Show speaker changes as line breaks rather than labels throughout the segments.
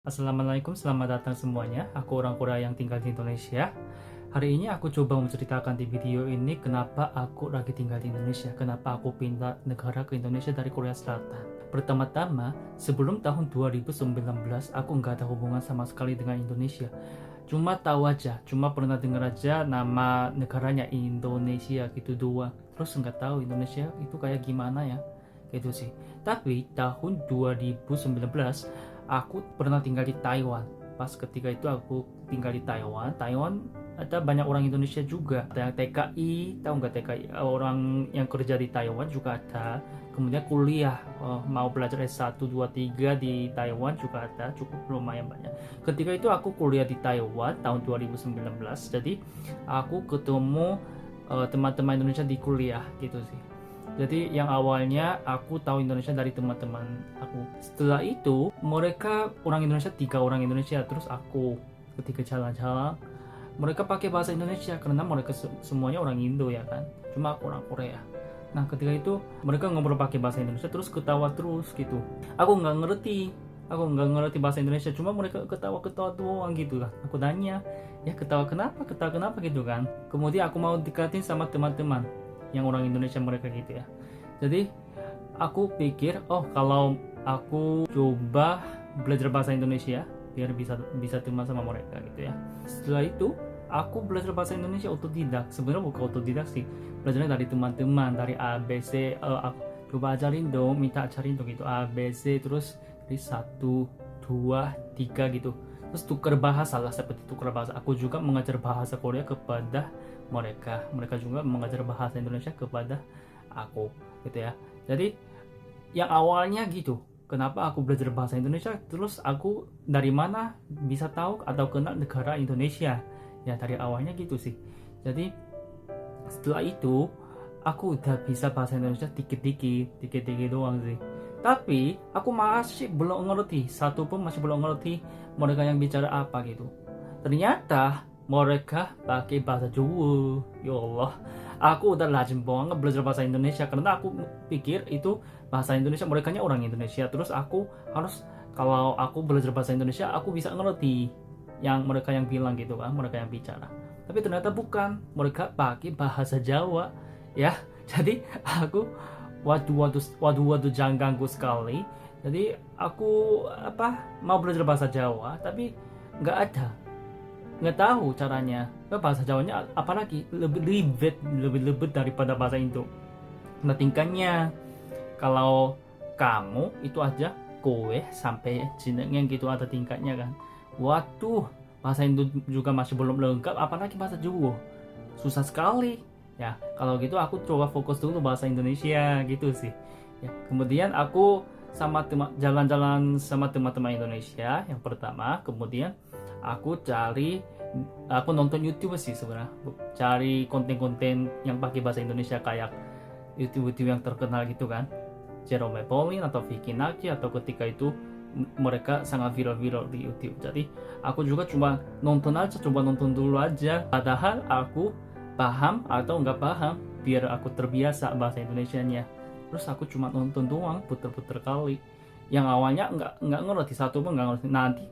Assalamualaikum, selamat datang semuanya. Aku orang Korea yang tinggal di Indonesia. Hari ini aku coba menceritakan di video ini kenapa aku lagi tinggal di Indonesia, kenapa aku pindah negara ke Indonesia dari Korea Selatan. Pertama-tama, sebelum tahun 2019, aku nggak ada hubungan sama sekali dengan Indonesia. Cuma tahu aja, cuma pernah dengar aja nama negaranya Indonesia gitu doang. Terus nggak tahu Indonesia itu kayak gimana ya, gitu sih. Tapi tahun 2019 aku pernah tinggal di Taiwan. Pas ketika itu aku tinggal di Taiwan, ada banyak orang Indonesia juga. Ada yang TKI, tahu nggak TKI? Orang yang kerja di Taiwan juga ada. Kemudian kuliah, mau belajar S1, 2, 3 di Taiwan juga ada, cukup lumayan banyak. Ketika itu aku kuliah di Taiwan tahun 2019, jadi aku ketemu teman-teman Indonesia di kuliah gitu sih. Jadi yang awalnya aku tahu Indonesia dari teman-teman aku. Setelah itu mereka orang Indonesia, 3 orang Indonesia, terus aku ketika jalan-jalan mereka pakai bahasa Indonesia karena mereka semuanya orang Indo ya kan. Cuma aku orang Korea. Nah ketika itu mereka ngobrol pakai bahasa Indonesia terus ketawa terus gitu. Aku nggak ngerti bahasa Indonesia, cuma mereka ketawa-ketawa doang gitu lah. Aku tanya, ya ketawa kenapa gitu kan. Kemudian aku mau dekatin sama teman-teman yang orang Indonesia mereka gitu ya. Jadi aku pikir, oh kalau aku coba belajar bahasa Indonesia biar bisa teman sama mereka gitu ya. Setelah itu aku belajar bahasa Indonesia otodidak. Sebenarnya bukan otodidak sih, belajarnya dari teman-teman, dari ABC. Aku coba ajarin dong, minta ajarin dong gitu ABC, terus dari 1, 2, 3 gitu. Terus tukar bahasa lah, seperti tukar bahasa. Aku juga mengajar bahasa Korea kepada mereka juga mengajar bahasa Indonesia kepada aku gitu ya. Jadi yang awalnya gitu, kenapa aku belajar bahasa Indonesia, terus aku dari mana bisa tahu atau kenal negara Indonesia ya, dari awalnya gitu sih. Jadi setelah itu aku udah bisa bahasa Indonesia dikit-dikit doang sih. Tapi aku masih belum ngerti, satu pun masih belum ngerti mereka yang bicara apa gitu. Ternyata mereka pakai bahasa Jawa. Ya Allah, aku udah lazim banget belajar bahasa Indonesia karena aku pikir itu bahasa Indonesia, mereka orang Indonesia. Terus aku harus, kalau aku belajar bahasa Indonesia aku bisa ngerti yang mereka yang bilang gitu kan, mereka yang bicara. Tapi ternyata bukan, mereka pakai bahasa Jawa ya. Jadi aku waduh janggangku sekali. Jadi aku mau belajar bahasa Jawa tapi nggak tahu caranya. Bahasa Jawanya apalagi lebih ribet daripada bahasa Indo. Nah tingkatnya, kalau kamu itu aja kowe sampai jenengnya gitu ada tingkatnya kan. Waduh, bahasa Indo juga masih belum lengkap, apalagi bahasa Jawa. Susah sekali. Ya, kalau gitu aku coba fokus dulu bahasa Indonesia gitu sih. Ya, kemudian aku jalan-jalan sama teman-teman Indonesia yang pertama, kemudian aku nonton YouTube sih sebenarnya, cari konten-konten yang pakai bahasa Indonesia kayak YouTube yang terkenal gitu kan, Jerome Pauline atau Vicky Naki, atau ketika itu mereka sangat viral-viral di YouTube. Jadi aku juga coba nonton dulu aja, padahal aku paham atau nggak paham, biar aku terbiasa bahasa Indonesianya. Terus aku cuma nonton doang, puter-puter kali. Yang awalnya nggak ngerti, satu pun nggak ngerti. Nanti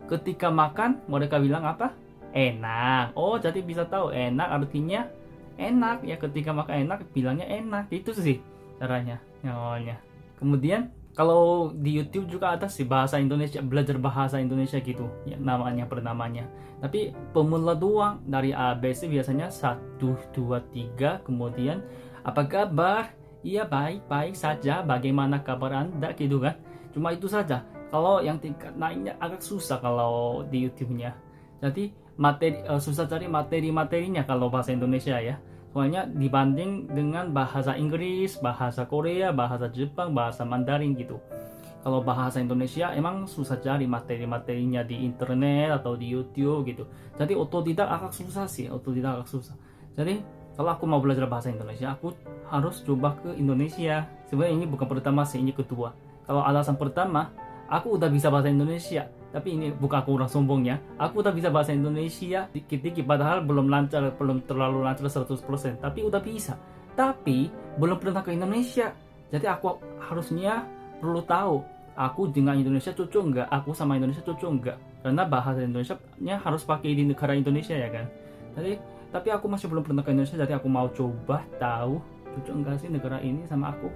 ketika makan mereka bilang apa? Enak. Oh, jadi bisa tahu enak artinya enak ya, ketika makan enak bilangnya enak. Itu sih caranya yang awalnya. Kemudian kalau di YouTube juga ada sih bahasa Indonesia, belajar bahasa Indonesia gitu ya, namanya. Tapi pemula doang, dari ABC biasanya 1, 2, 3. Kemudian apa kabar? Iya, baik saja. Bagaimana kabar Anda gitu kan? Cuma itu saja. Kalau yang tingkat naiknya agak susah kalau di YouTube-nya. Jadi susah cari materinya kalau bahasa Indonesia ya. Soalnya dibanding dengan bahasa Inggris, bahasa Korea, bahasa Jepang, bahasa Mandarin gitu. Kalau bahasa Indonesia emang susah cari materi-materinya di internet atau di YouTube gitu. Jadi otodidak agak susah. Jadi kalau aku mau belajar bahasa Indonesia, aku harus coba ke Indonesia. Sebenarnya ini bukan pertama sih, ini kedua. Kalau alasan pertama, aku udah bisa bahasa Indonesia, tapi ini bukan aku orang sombongnya. Aku udah bisa bahasa Indonesia dikit-dikit, padahal belum terlalu lancar 100%, tapi udah bisa. Tapi belum pernah ke Indonesia. Jadi aku harusnya perlu tahu aku dengan Indonesia cocok nggak, aku sama Indonesia cocok nggak, karena bahasa Indonesia-nya harus pakai di negara Indonesia ya kan. Jadi tapi aku masih belum pernah ke Indonesia, jadi aku mau coba tahu cocok nggak sih negara ini sama aku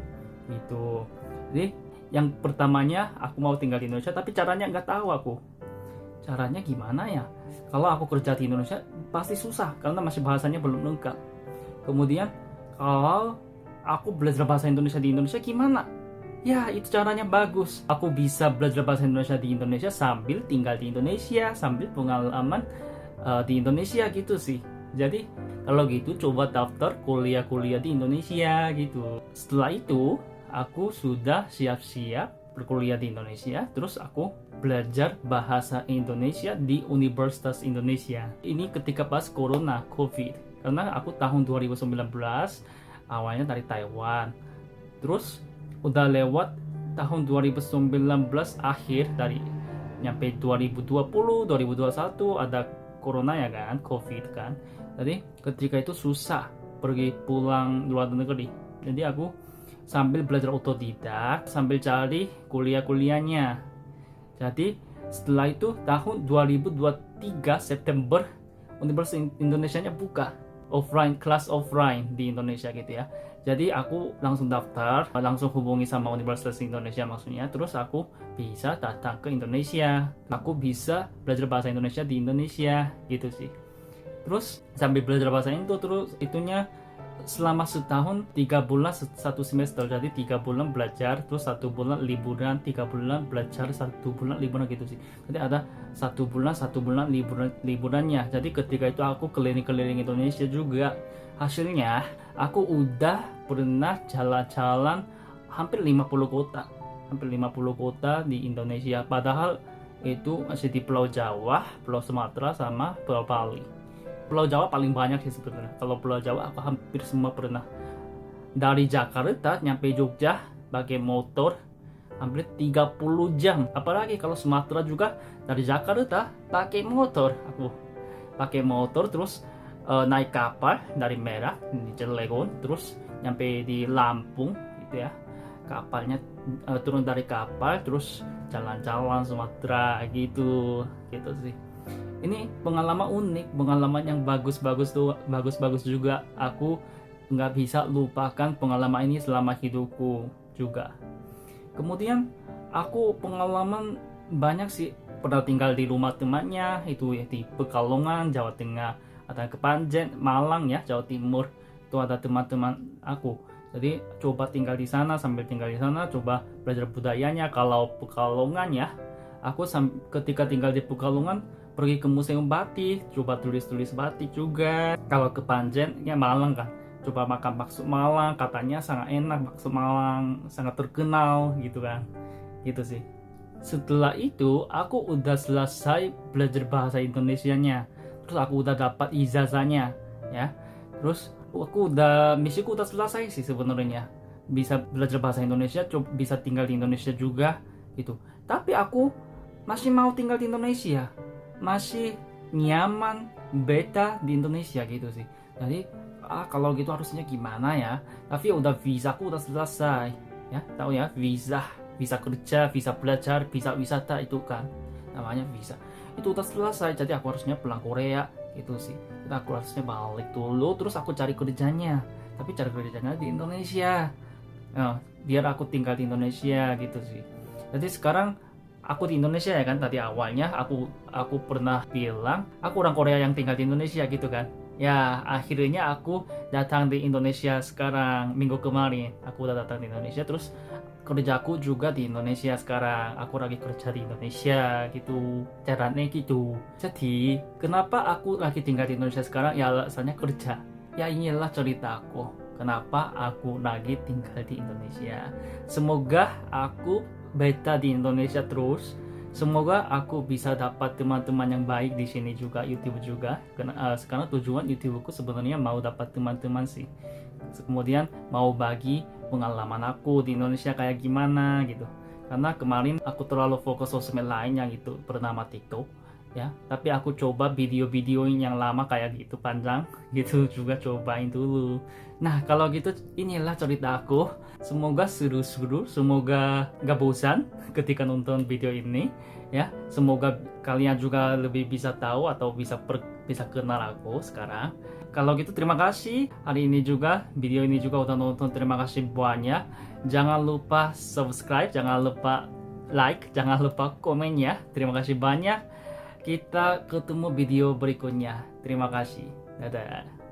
gitu. Jadi yang pertamanya aku mau tinggal di Indonesia, tapi caranya nggak tahu aku. Caranya gimana ya? Kalau aku kerja di Indonesia pasti susah karena masih bahasanya belum lengkap. Kemudian kalau aku belajar bahasa Indonesia di Indonesia gimana? Ya itu caranya bagus. Aku bisa belajar bahasa Indonesia di Indonesia sambil tinggal di Indonesia, sambil pengalaman di Indonesia gitu sih. Jadi kalau gitu coba daftar kuliah-kuliah di Indonesia gitu. Setelah itu aku sudah siap-siap berkuliah di Indonesia, terus aku belajar bahasa Indonesia di Universitas Indonesia. Ini ketika pas corona, COVID. Karena aku tahun 2019 awalnya dari Taiwan. Terus udah lewat tahun 2019 akhir, dari nyampe 2020, 2021 ada corona ya kan, COVID kan. Jadi ketika itu susah pergi pulang luar negeri. Jadi aku sambil belajar otodidak, sambil cari kuliah-kuliahnya. Jadi setelah itu tahun 2023 September Universitas Indonesia-nya buka kelas offline di Indonesia gitu ya. Jadi aku langsung daftar, langsung hubungi sama Universitas Indonesia maksudnya. Terus aku bisa datang ke Indonesia. Aku bisa belajar bahasa Indonesia di Indonesia gitu sih. Terus sambil belajar bahasa itu terus itunya selama setahun 3 bulan satu semester. Jadi 3 bulan belajar, terus 1 bulan liburan, 3 bulan belajar, 1 bulan liburan gitu sih. Jadi ada 1 bulan liburannya. Jadi ketika itu aku keliling-keliling Indonesia juga. Hasilnya aku udah pernah jalan-jalan hampir 50 kota. Hampir 50 kota di Indonesia. Padahal itu masih di Pulau Jawa, Pulau Sumatera sama Pulau Bali. Pulau Jawa paling banyak sih sebenarnya. Kalau Pulau Jawa aku hampir semua pernah. Dari Jakarta nyampe Jogja pakai motor hampir 30 jam. Apalagi kalau Sumatera juga dari Jakarta pakai motor. Aku pakai motor terus naik kapal dari Merak di Cilegon, terus nyampe di Lampung gitu ya. Kapalnya turun dari kapal terus jalan-jalan Sumatera gitu sih. Ini pengalaman unik, pengalaman yang bagus-bagus juga. Aku nggak bisa lupakan pengalaman ini selama hidupku juga. Kemudian aku pengalaman banyak sih, pernah tinggal di rumah temannya itu ya di Pekalongan, Jawa Tengah, ada Kepanjen, Malang ya, Jawa Timur. Itu ada teman-teman aku. Jadi coba tinggal di sana, sambil tinggal di sana coba belajar budayanya. Kalau Pekalongan ya, aku ketika tinggal di Pekalongan pergi ke museum batik, coba tulis-tulis batik juga. Kalau ke Panjen ya Malang kan, coba makan bakso Malang, katanya sangat enak, bakso Malang sangat terkenal gitu kan. Gitu sih. Setelah itu aku udah selesai belajar bahasa Indonesianya. Terus aku udah dapat ijazahnya ya. Terus misiku udah selesai sih sebenarnya. Bisa belajar bahasa Indonesia, bisa tinggal di Indonesia juga gitu. Tapi aku masih mau tinggal di Indonesia. Masih nyaman, beta di Indonesia gitu sih. Jadi kalau gitu harusnya gimana ya? Tapi udah visaku udah selesai ya, tahu ya, visa kerja, visa belajar, visa wisata itu kan namanya visa. Itu udah selesai, jadi aku harusnya pulang Korea gitu sih. Jadi aku harusnya balik dulu, terus aku cari kerjanya. Tapi cari kerjanya di Indonesia. Biar aku tinggal di Indonesia gitu sih. Jadi sekarang aku di Indonesia ya kan, tadi awalnya aku pernah bilang aku orang Korea yang tinggal di Indonesia gitu kan. Ya akhirnya aku datang di Indonesia sekarang, minggu kemarin aku udah datang di Indonesia. Terus kerjaku juga di Indonesia sekarang, aku lagi kerja di Indonesia gitu, caranya gitu. Jadi kenapa aku lagi tinggal di Indonesia sekarang? Ya alasannya kerja. Ya inilah ceritaku kenapa aku lagi tinggal di Indonesia. Semoga aku beta di Indonesia terus. Semoga aku bisa dapat teman-teman yang baik di sini juga, YouTube juga. Karena sekarang tujuan YouTubeku sebenarnya mau dapat teman-teman sih. Kemudian mau bagi pengalaman aku di Indonesia kayak gimana gitu. Karena kemarin aku terlalu fokus sosmed lain yang itu bernama TikTok. ya. Tapi aku coba video-video yang lama kayak gitu panjang gitu juga cobain dulu. Nah kalau gitu inilah cerita aku. Semoga seru-seru, semoga gak bosan ketika nonton video ini ya. Semoga kalian juga lebih bisa tahu atau bisa kenal aku sekarang. Kalau gitu terima kasih hari ini juga, video ini juga udah nonton, terima kasih banyak. Jangan lupa subscribe, jangan lupa like, jangan lupa komen ya. Terima kasih banyak. Kita ketemu video berikutnya. Terima kasih. Dadah.